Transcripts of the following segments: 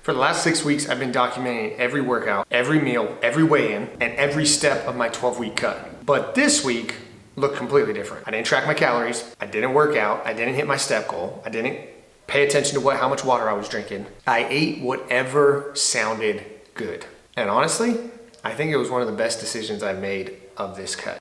For the last 6 weeks, I've been documenting every workout, every meal, every weigh-in, and every step of my 12-week cut. But this week looked completely different. I didn't track my calories, I didn't work out, I didn't hit my step goal, I didn't pay attention to how much water I was drinking. I ate whatever sounded good. And honestly, I think it was one of the best decisions I've made of this cut.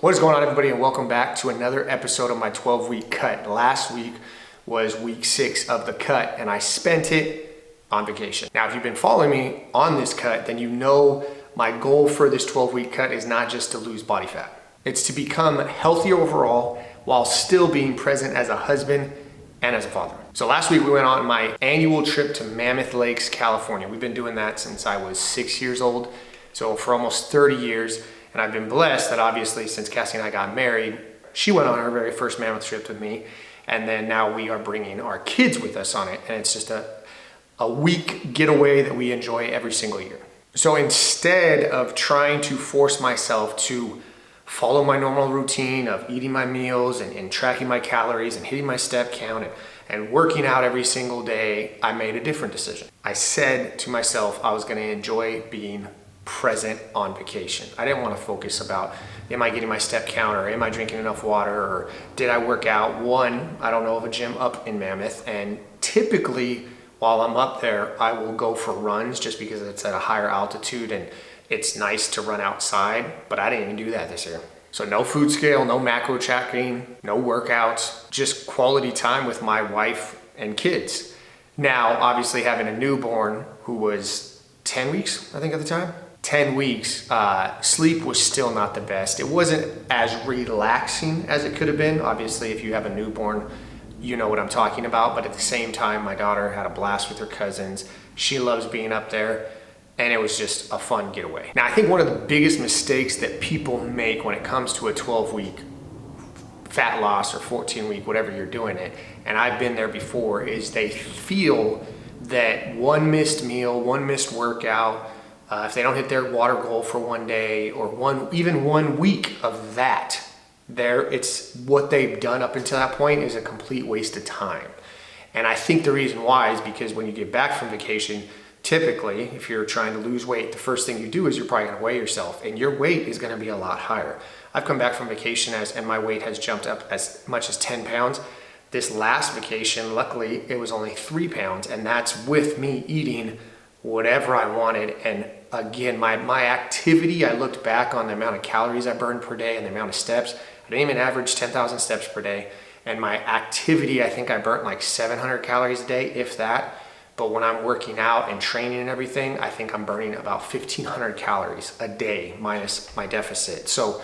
What is going on, everybody, and welcome back to another episode of my 12-week cut. Last week was week 6 of the cut, and I spent it on vacation. Now, if you've been following me on this cut, then you know my goal for this 12-week cut is not just to lose body fat. It's to become healthier overall while still being present as a husband and as a father. So last week we went on my annual trip to Mammoth Lakes, California. We've been doing that since I was 6 years old, so for almost 30 years. And I've been blessed that obviously since Cassie and I got married, she went on her very first Mammoth trip with me. And then now we are bringing our kids with us on it. And it's just a week getaway that we enjoy every single year. So instead of trying to force myself to follow my normal routine of eating my meals and tracking my calories and hitting my step count and working out every single day, I made a different decision. I said to myself I was gonna enjoy being present on vacation. I didn't want to focus about, am I getting my step count, or am I drinking enough water, or did I work out? One, I don't know of a gym up in Mammoth, and typically while I'm up there, I will go for runs just because it's at a higher altitude and it's nice to run outside, but I didn't even do that this year. So no food scale, no macro tracking, no workouts, just quality time with my wife and kids. Now, obviously having a newborn who was 10 weeks, I think at the time, 10 weeks, sleep was still not the best. It wasn't as relaxing as it could have been. Obviously, if you have a newborn, you know what I'm talking about. But at the same time, my daughter had a blast with her cousins. She loves being up there, and it was just a fun getaway. Now, I think one of the biggest mistakes that people make when it comes to a 12-week fat loss or 14-week, whatever you're doing it, and I've been there before, is they feel that one missed meal, one missed workout, if they don't hit their water goal for one day or even 1 week of that, it's what they've done up until that point is a complete waste of time. And I think the reason why is because when you get back from vacation, typically, if you're trying to lose weight, the first thing you do is you're probably gonna weigh yourself, and your weight is gonna be a lot higher. I've come back from vacation and my weight has jumped up as much as 10 pounds. This last vacation, luckily, it was only 3 pounds, and that's with me eating whatever I wanted. And again, my activity, I looked back on the amount of calories I burned per day and the amount of steps. I didn't even average 10,000 steps per day. And my activity, I think I burnt like 700 calories a day, if that. But when I'm working out and training and everything, I think I'm burning about 1,500 calories a day minus my deficit. So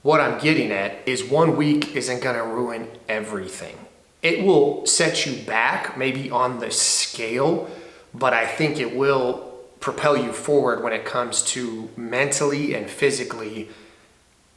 what I'm getting at is 1 week isn't gonna ruin everything. It will set you back maybe on the scale, but I think it will propel you forward when it comes to mentally and physically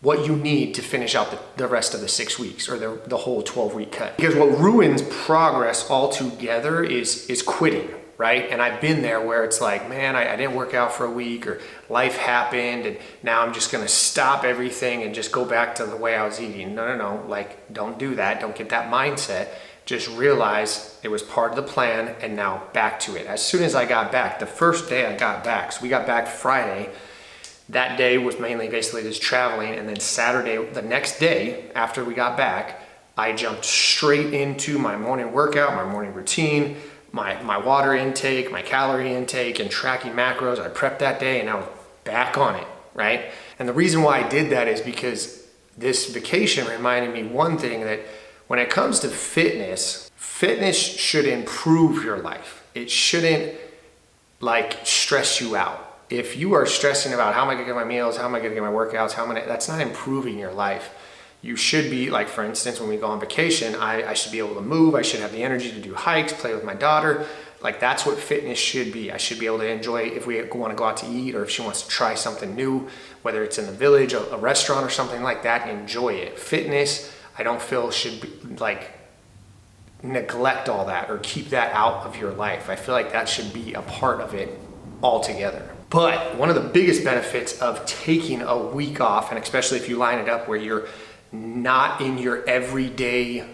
what you need to finish out the rest of the 6 weeks or the whole 12-week cut. Because what ruins progress altogether is quitting, right? And I've been there where it's like, man, I didn't work out for a week, or life happened and now I'm just gonna stop everything and just go back to the way I was eating. No, like, don't do that. Don't get that mindset. Just realize it was part of the plan, and now back to it. As soon as I got back, the first day I got back, so we got back Friday, that day was mainly basically just traveling, and then Saturday, the next day after we got back, I jumped straight into my morning workout, my morning routine, my water intake, my calorie intake, and tracking macros. I prepped that day and I was back on it, right? And the reason why I did that is because this vacation reminded me one thing, that when it comes to fitness should improve your life. It shouldn't like stress you out. If you are stressing about how am I gonna get my meals, how am I gonna get my workouts, that's not improving your life. You should be, like for instance, when we go on vacation, I should be able to move, I should have the energy to do hikes, play with my daughter, Like that's what fitness should be. I should be able to enjoy if we want to go out to eat, or if she wants to try something new, whether it's in the village, a restaurant or something like that, enjoy it. Fitness, I don't feel should be like neglect all that or keep that out of your life. I feel like that should be a part of it altogether. But one of the biggest benefits of taking a week off, and especially if you line it up where you're not in your everyday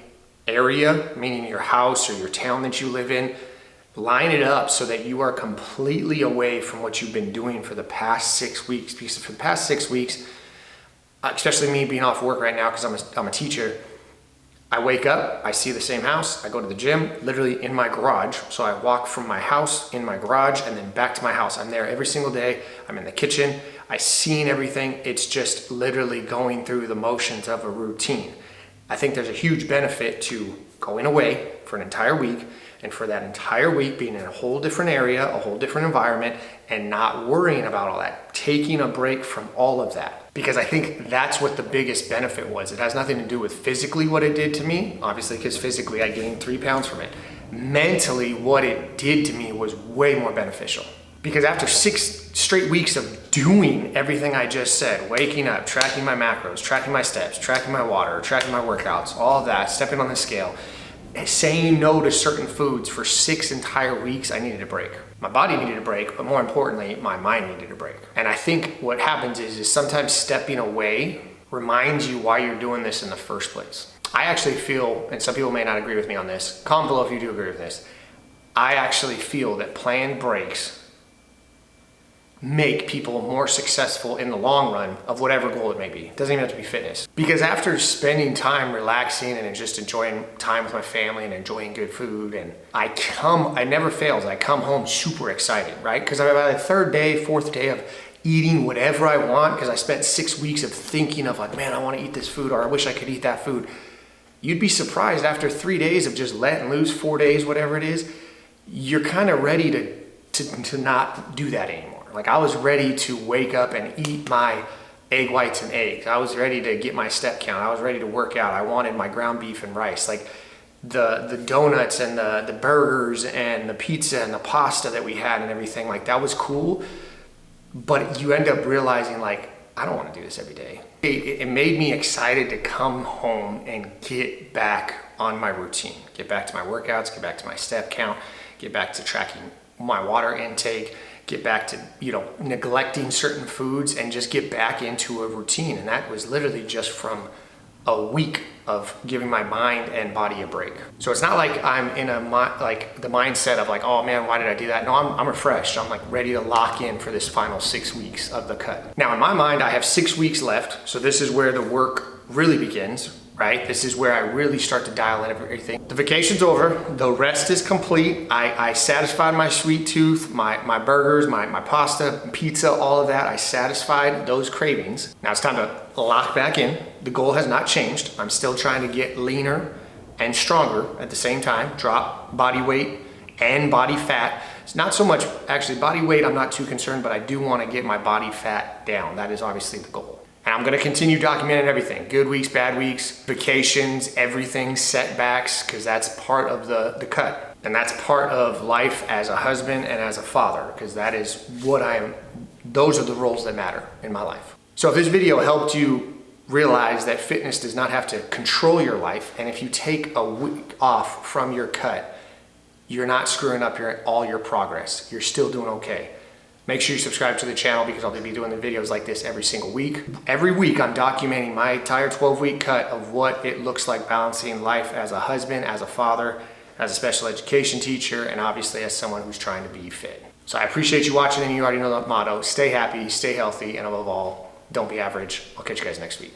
area, meaning your house or your town that you live in, line it up so that you are completely away from what you've been doing for the past 6 weeks. Because for the past 6 weeks, especially me being off work right now because I'm a teacher, I wake up, I see the same house, I go to the gym, literally in my garage. So I walk from my house in my garage and then back to my house. I'm there every single day. I'm in the kitchen. I've seen everything. It's just literally going through the motions of a routine. I think there's a huge benefit to going away for an entire week, and for that entire week being in a whole different area, a whole different environment, and not worrying about all that, taking a break from all of that. Because I think that's what the biggest benefit was. It has nothing to do with physically what it did to me, obviously, because physically I gained 3 pounds from it. Mentally, what it did to me was way more beneficial. Because after 6 straight weeks of doing everything I just said, waking up, tracking my macros, tracking my steps, tracking my water, tracking my workouts, all of that, stepping on the scale, saying no to certain foods for 6 entire weeks, I needed a break. My body needed a break, but more importantly, my mind needed a break. And I think what happens is sometimes stepping away reminds you why you're doing this in the first place. I actually feel, and some people may not agree with me on this, comment below if you do agree with this, I actually feel that planned breaks make people more successful in the long run of whatever goal it may be. It doesn't even have to be fitness. Because after spending time relaxing and just enjoying time with my family and enjoying good food, and I never fails. I come home super excited, right? Because by the 3rd day, 4th day of eating whatever I want, because I spent 6 weeks of thinking of like, man, I want to eat this food, or I wish I could eat that food. You'd be surprised after 3 days of just letting loose, 4 days, whatever it is, you're kind of ready to not do that anymore. Like I was ready to wake up and eat my egg whites and eggs. I was ready to get my step count. I was ready to work out. I wanted my ground beef and rice. Like the donuts and the burgers and the pizza and the pasta that we had and everything, like that was cool. But you end up realizing like, I don't want to do this every day. It made me excited to come home and get back on my routine, get back to my workouts, get back to my step count, get back to tracking my water intake, get back to, neglecting certain foods and just get back into a routine. And that was literally just from a week of giving my mind and body a break. So it's not like I'm in the mindset of like, oh man, why did I do that? No, I'm refreshed. I'm like ready to lock in for this final 6 weeks of the cut. Now in my mind, I have 6 weeks left. So this is where the work really begins, right? This is where I really start to dial in everything. The vacation's over, the rest is complete. I satisfied my sweet tooth, my burgers, my pasta, pizza, all of that. I satisfied those cravings. Now it's time to lock back in. The goal has not changed. I'm still trying to get leaner and stronger at the same time, drop body weight and body fat. It's not so much, actually body weight I'm not too concerned, but I do want to get my body fat down. That is obviously the goal. And I'm gonna continue documenting everything. Good weeks, bad weeks, vacations, everything, setbacks, because that's part of the cut. And that's part of life as a husband and as a father, because that is those are the roles that matter in my life. So if this video helped you realize that fitness does not have to control your life, and if you take a week off from your cut, you're not screwing up all your progress. You're still doing okay. Make sure you subscribe to the channel because I'll be doing the videos like this every single week. Every week I'm documenting my entire 12-week cut of what it looks like balancing life as a husband, as a father, as a special education teacher, and obviously as someone who's trying to be fit. So I appreciate you watching, and you already know the motto: stay happy, stay healthy, and above all, don't be average. I'll catch you guys next week.